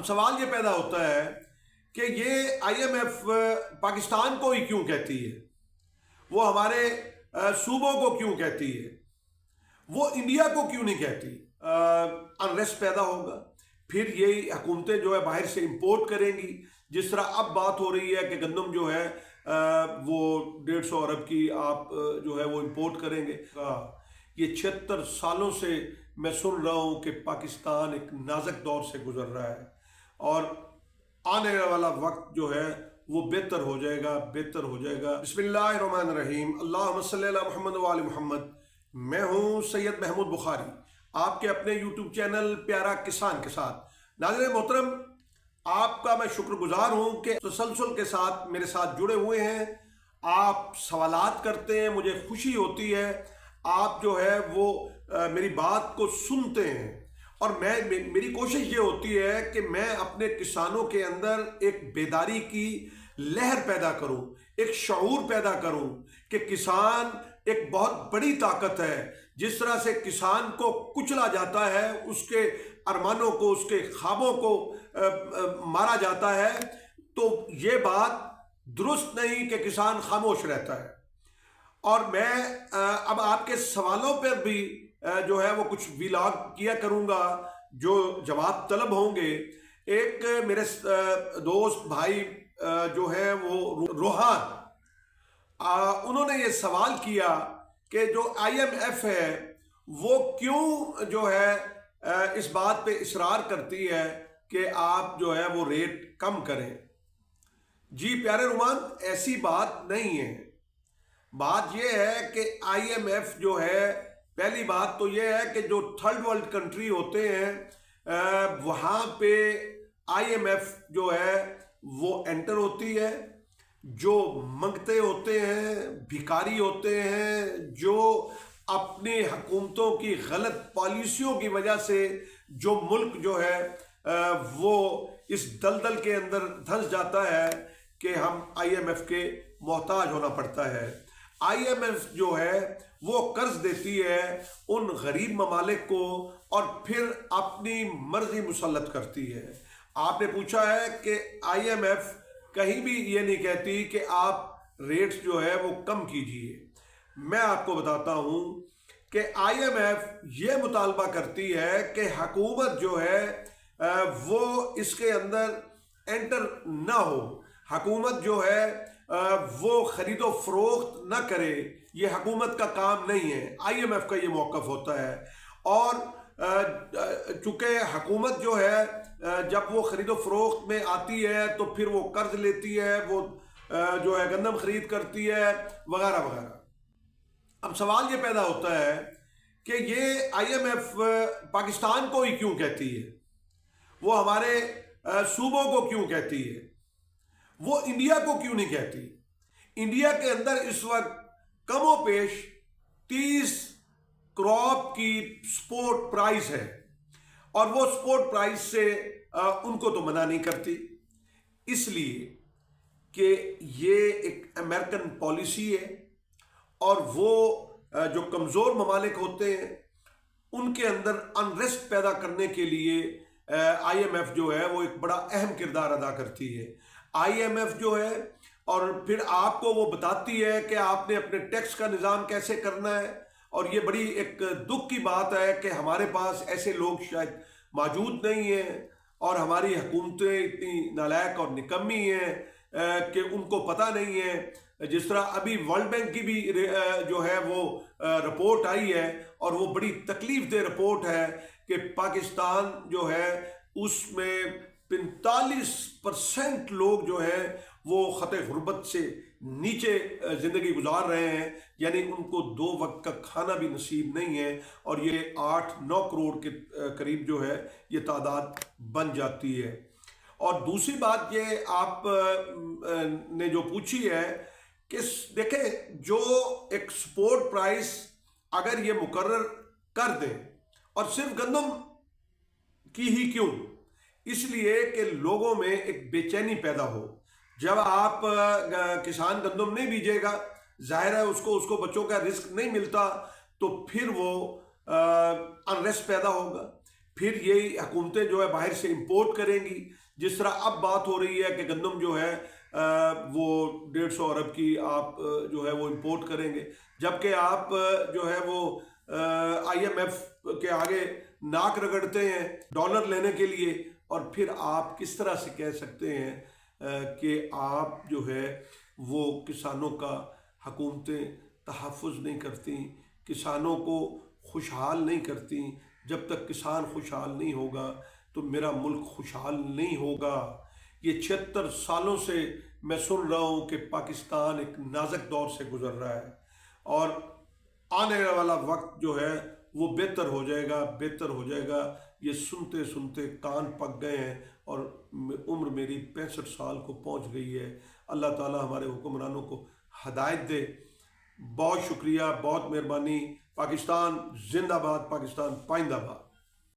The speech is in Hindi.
सवाल ये पैदा होता है कि ये आईएमएफ पाकिस्तान को ही क्यों कहती है, वो हमारे सूबों को क्यों कहती है, वो इंडिया को क्यों नहीं कहती। अनरेस्ट पैदा होगा, फिर ये हुकूमतें जो है बाहर से इंपोर्ट करेंगी। जिस तरह अब बात हो रही है कि गंदम जो है वो 150 अरब की आप जो है वो इंपोर्ट करेंगे। ये 76 सालों से मैं सुन रहा हूँ कि पाकिस्तान एक नाजुक दौर से गुजर रहा है और आने वाला वक्त जो है वो बेहतर हो जाएगा, बेहतर हो जाएगा। बिस्मिल्लाहिर्रहमानिर्रहीम, अल्लाहुम्मा सल्ली अला मुहम्मद व आलि मुहम्मद। मैं हूँ सैयद महमूद बुखारी, आपके अपने यूट्यूब चैनल प्यारा किसान के साथ। नाज़रीन मोहतरम, आपका मैं शुक्रगुजार हूँ कि तसलसल के साथ मेरे साथ जुड़े हुए हैं। आप सवालात करते हैं, मुझे खुशी होती है। आप जो है वो मेरी बात को सुनते हैं और मेरी कोशिश ये होती है कि मैं अपने किसानों के अंदर एक बेदारी की लहर पैदा करूं, एक शऊर पैदा करूं कि किसान एक बहुत बड़ी ताकत है। जिस तरह से किसान को कुचला जाता है, उसके अरमानों को, उसके ख्वाबों को मारा जाता है, तो ये बात दुरुस्त नहीं कि किसान खामोश रहता है। और मैं अब आपके सवालों पर भी जो है वो कुछ व्लॉग किया करूंगा जो जवाब तलब होंगे। एक मेरे दोस्त भाई जो है वो रोहान, उन्होंने ये सवाल किया कि जो आईएमएफ है वो क्यों जो है इस बात पे इसरार करती है कि आप जो है वो रेट कम करें। जी प्यारे रुमान, ऐसी बात नहीं है। बात यह है कि आईएमएफ जो है, पहली बात तो यह है कि जो थर्ड वर्ल्ड कंट्री होते हैं वहाँ पे आईएमएफ जो है वो एंटर होती है। जो मंगते होते हैं, भिखारी होते हैं, जो अपनी हुकूमतों की गलत पॉलिसियों की वजह से जो मुल्क जो है वो इस दलदल के अंदर धंस जाता है कि हम आईएमएफ के मोहताज होना पड़ता है। आईएमएफ जो है वो कर्ज देती है उन गरीब ममालिक को और फिर अपनी मर्जी मुसल्लत करती है। आपने पूछा है कि आईएमएफ कहीं भी ये नहीं कहती कि आप रेट्स जो है वो कम कीजिए। मैं आपको बताता हूँ कि आईएमएफ ये मुतालबा करती है कि हुकूमत जो है वो इसके अंदर एंटर ना हो। हुकूमत जो है वो खरीदो फरोख्त ना करे, ये हुकूमत का काम नहीं है, आईएमएफ का ये मौक़िफ़ होता है। और चूँकि हुकूमत जो है जब वो खरीदो फरोख्त में आती है तो फिर वो कर्ज लेती है, वो जो है गंदम खरीद करती है वगैरह वगैरह। अब सवाल ये पैदा होता है कि ये आईएमएफ पाकिस्तान को ही क्यों कहती है, वो हमारे सूबों को क्यों कहती है, वो इंडिया को क्यों नहीं कहती। इंडिया के अंदर इस वक्त कमो पेश 30 क्रॉप की सपोर्ट प्राइस है और वो सपोर्ट प्राइस से उनको तो मना नहीं करती, इसलिए कि ये एक अमेरिकन पॉलिसी है। और वो जो कमज़ोर ममालिक होते हैं उनके अंदर अनरेस्ट पैदा करने के लिए आईएमएफ जो है वो एक बड़ा अहम किरदार अदा करती है। आईएमएफ जो है और फिर आपको वो बताती है कि आपने अपने टैक्स का निज़ाम कैसे करना है। और ये बड़ी एक दुख की बात है कि हमारे पास ऐसे लोग शायद मौजूद नहीं हैं और हमारी हुकूमतें इतनी नालायक और निकम्मी हैं कि उनको पता नहीं है। जिस तरह अभी वर्ल्ड बैंक की भी जो है वो रिपोर्ट आई है और वो बड़ी तकलीफ दह रिपोर्ट है कि पाकिस्तान जो है उसमें 45% लोग जो है वो खते गुर्बत से नीचे ज़िंदगी गुजार रहे हैं, यानी उनको 2 वक्त का खाना भी नसीब नहीं है। और ये 8-9 करोड़ के करीब जो है ये तादाद बन जाती है। और दूसरी बात ये आप ने जो पूछी है कि देखें, जो एक सपोर्ट प्राइस अगर ये मुकर्रर कर दें, और सिर्फ गंदम की ही क्यों, इसलिए कि लोगों में एक बेचैनी पैदा हो। जब आप किसान गंदम नहीं बीजेगा, जाहिर है उसको बच्चों का रिस्क नहीं मिलता, तो फिर वो अनरेस्ट पैदा होगा। फिर यही हुकूमतें जो है बाहर से इंपोर्ट करेंगी। जिस तरह अब बात हो रही है कि गंदम जो है वो 150 अरब की आप जो है वो इंपोर्ट करेंगे, जबकि आप जो है वो IMF के आगे नाक रगड़ते हैं डॉलर लेने के लिए। और फिर आप किस तरह से कह सकते हैं कि आप जो है वो किसानों का हुकूमतें तहफ़्फ़ुज़ नहीं करती, किसानों को खुशहाल नहीं करती। जब तक किसान खुशहाल नहीं होगा तो मेरा मुल्क खुशहाल नहीं होगा। ये 76 सालों से मैं सुन रहा हूँ कि पाकिस्तान एक नाजुक दौर से गुजर रहा है और आने वाला वक्त जो है वो बेहतर हो जाएगा, बेहतर हो जाएगा। ये सुनते सुनते कान पक गए हैं और उम्र मेरी 65 साल को पहुंच गई है। अल्लाह ताला हमारे हुक्मरानों को हदायत दे। बहुत शुक्रिया, बहुत मेहरबानी। पाकिस्तान जिंदाबाद, पाकिस्तान पाइंदाबाद।